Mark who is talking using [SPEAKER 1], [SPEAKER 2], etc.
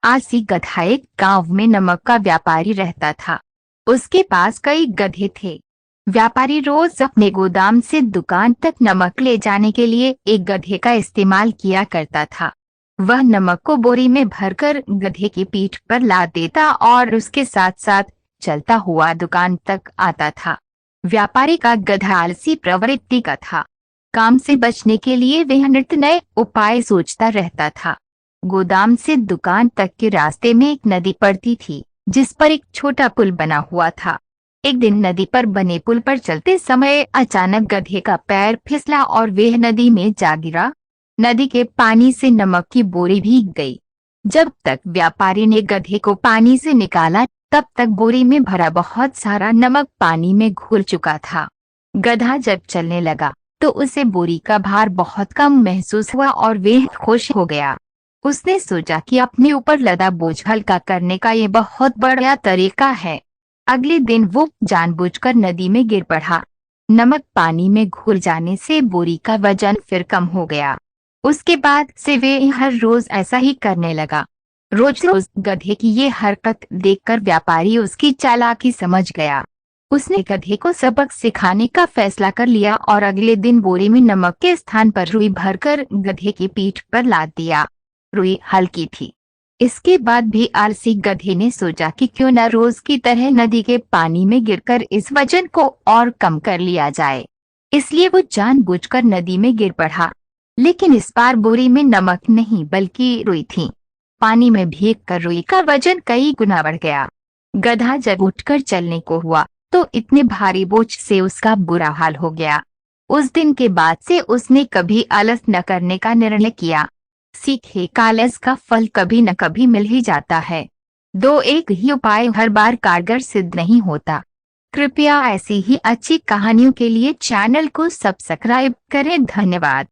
[SPEAKER 1] आलसी गधा एक गांव में नमक का व्यापारी रहता था। उसके पास कई गधे थे। व्यापारी रोज अपने गोदाम से दुकान तक नमक ले जाने के लिए एक गधे का इस्तेमाल किया करता था। वह नमक को बोरी में भरकर गधे की पीठ पर लाद देता और उसके साथ साथ चलता हुआ दुकान तक आता था। व्यापारी का गधा आलसी प्रवृत्ति का था। काम से बचने के लिए वह नित नए उपाय सोचता रहता था। गोदाम से दुकान तक के रास्ते में एक नदी पड़ती थी, जिस पर एक छोटा पुल बना हुआ था। एक दिन नदी पर बने पुल पर चलते समय अचानक गधे का पैर फिसला और वह नदी में जा गिरा। नदी के पानी से नमक की बोरी भीग गई। जब तक व्यापारी ने गधे को पानी से निकाला, तब तक बोरी में भरा बहुत सारा नमक पानी में घुल चुका था। गधा जब चलने लगा तो उसे बोरी का भार बहुत कम महसूस हुआ और वह खुश हो गया। उसने सोचा कि अपने ऊपर लदा बोझ हल्का करने का ये बहुत बढ़िया तरीका है। अगले दिन वो जानबूझकर नदी में गिर पड़ा। नमक पानी में घुल जाने से बोरी का वजन फिर कम हो गया। उसके बाद से वे हर रोज ऐसा ही करने लगा। रोज रोज गधे की ये हरकत देखकर व्यापारी उसकी चालाकी समझ गया। उसने गधे को सबक सिखाने का फैसला कर लिया और अगले दिन बोरी में नमक के स्थान पर रुई भरकर गधे की पीठ पर लाद दिया। रुई हल्की थी। इसके बाद भी आलसी गधे ने सोचा कि क्यों न रोज की तरह नदी के पानी में गिरकर इस वजन को और कम कर लिया जाए। इसलिए वो जानबूझकर नदी में गिर पड़ा। लेकिन इस बार बोरी में नमक नहीं बल्कि रुई थी। पानी में भीगकर रुई का वजन कई गुना बढ़ गया। गधा जब उठकर चलने को हुआ तो इतने भारी बोझ से उसका बुरा हाल हो गया। उस दिन के बाद से उसने कभी आलस न करने का निर्णय किया। सीखे आलस का फल कभी न कभी मिल ही जाता है। दो एक ही उपाय हर बार कारगर सिद्ध नहीं होता। कृपया ऐसी ही अच्छी कहानियों के लिए चैनल को सब्सक्राइब करें। धन्यवाद।